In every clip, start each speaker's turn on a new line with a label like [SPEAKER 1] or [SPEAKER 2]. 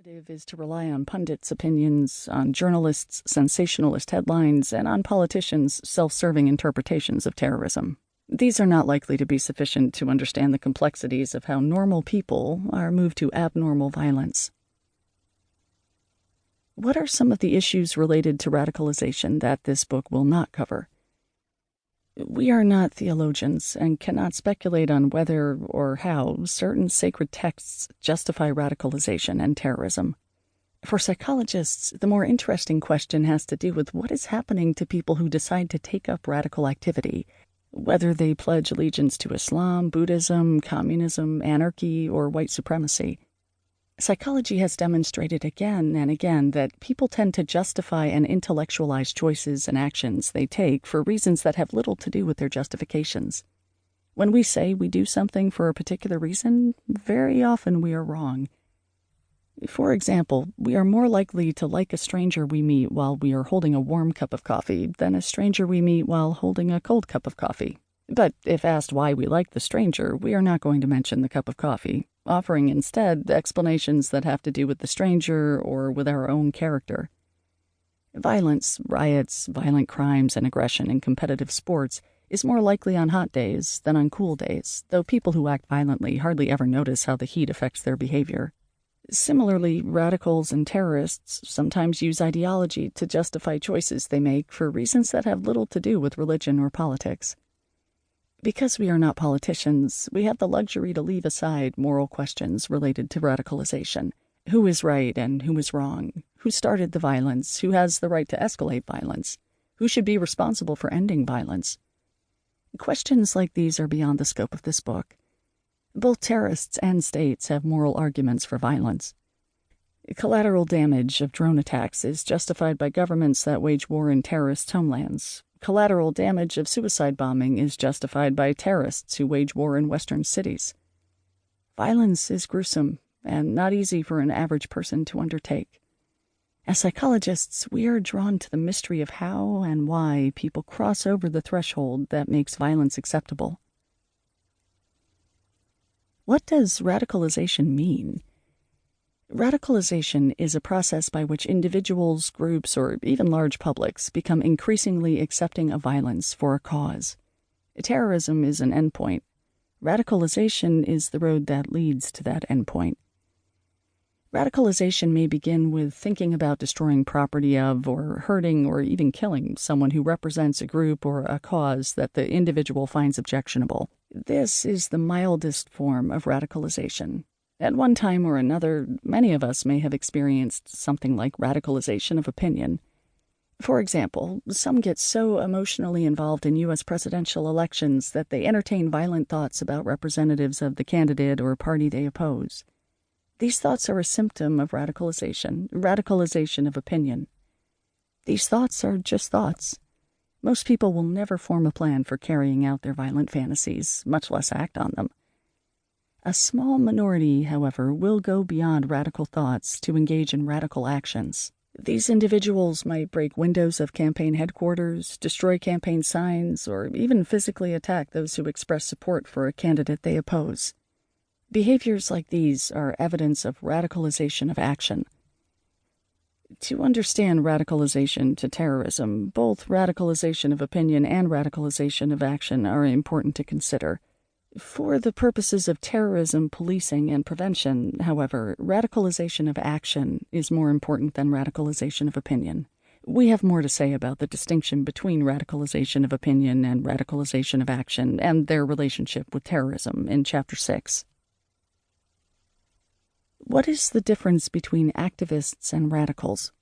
[SPEAKER 1] alternative is to rely on pundits' opinions, on journalists' sensationalist headlines, and on politicians' self-serving interpretations of terrorism. These are not likely to be sufficient to understand the complexities of how normal people are moved to abnormal violence. What are some of the issues related to radicalization that this book will not cover? We are not theologians and cannot speculate on whether or how certain sacred texts justify radicalization and terrorism. For psychologists, the more interesting question has to do with what is happening to people who decide to take up radical activity, whether they pledge allegiance to Islam, Buddhism, communism, anarchy, or white supremacy. Psychology has demonstrated again and again that people tend to justify and intellectualize choices and actions they take for reasons that have little to do with their justifications. When we say we do something for a particular reason, very often we are wrong. For example, we are more likely to like a stranger we meet while we are holding a warm cup of coffee than a stranger we meet while holding a cold cup of coffee. But if asked why we like the stranger, we are not going to mention the cup of coffee, offering instead explanations that have to do with the stranger or with our own character. Violence, riots, violent crimes, and aggression in competitive sports is more likely on hot days than on cool days, though people who act violently hardly ever notice how the heat affects their behavior. Similarly, radicals and terrorists sometimes use ideology to justify choices they make for reasons that have little to do with religion or politics. Because we are not politicians, we have the luxury to leave aside moral questions related to radicalization. Who is right and who is wrong? Who started the violence? Who has the right to escalate violence? Who should be responsible for ending violence? Questions like these are beyond the scope of this book. Both terrorists and states have moral arguments for violence. Collateral damage of drone attacks is justified by governments that wage war in terrorist homelands. Collateral damage of suicide bombing is justified by terrorists who wage war in Western cities. Violence is gruesome and not easy for an average person to undertake. As psychologists, we are drawn to the mystery of how and why people cross over the threshold that makes violence acceptable. What does radicalization mean? Radicalization is a process by which individuals, groups, or even large publics become increasingly accepting of violence for a cause. Terrorism is an endpoint. Radicalization is the road that leads to that endpoint. Radicalization may begin with thinking about destroying property of, or hurting, or even killing someone who represents a group or a cause that the individual finds objectionable. This is the mildest form of radicalization. At one time or another, many of us may have experienced something like radicalization of opinion. For example, some get so emotionally involved in U.S. presidential elections that they entertain violent thoughts about representatives of the candidate or party they oppose. These thoughts are a symptom of radicalization of opinion. These thoughts are just thoughts. Most people will never form a plan for carrying out their violent fantasies, much less act on them. A small minority, however, will go beyond radical thoughts to engage in radical actions. These individuals might break windows of campaign headquarters, destroy campaign signs, or even physically attack those who express support for a candidate they oppose. Behaviors like these are evidence of radicalization of action. To understand radicalization to terrorism, both radicalization of opinion and radicalization of action are important to consider. For the purposes of terrorism, policing, and prevention, however, radicalization of action is more important than radicalization of opinion. We have more to say about the distinction between radicalization of opinion and radicalization of action and their relationship with terrorism in Chapter 6. What is the difference between activists and radicals?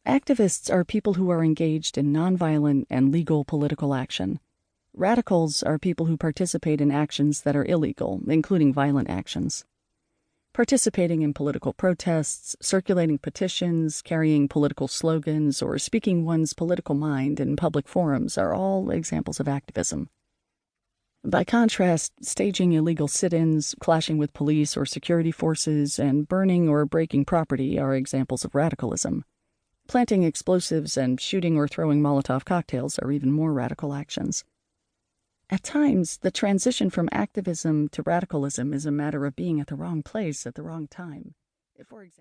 [SPEAKER 1] Activists are people who are engaged in nonviolent and legal political action. Radicals are people who participate in actions that are illegal, including violent actions. Participating in political protests, circulating petitions, carrying political slogans, or speaking one's political mind in public forums are all examples of activism. By contrast, staging illegal sit-ins, clashing with police or security forces, and burning or breaking property are examples of radicalism. Planting explosives and shooting or throwing Molotov cocktails are even more radical actions. At times, the transition from activism to radicalism is a matter of being at the wrong place at the wrong time. For example,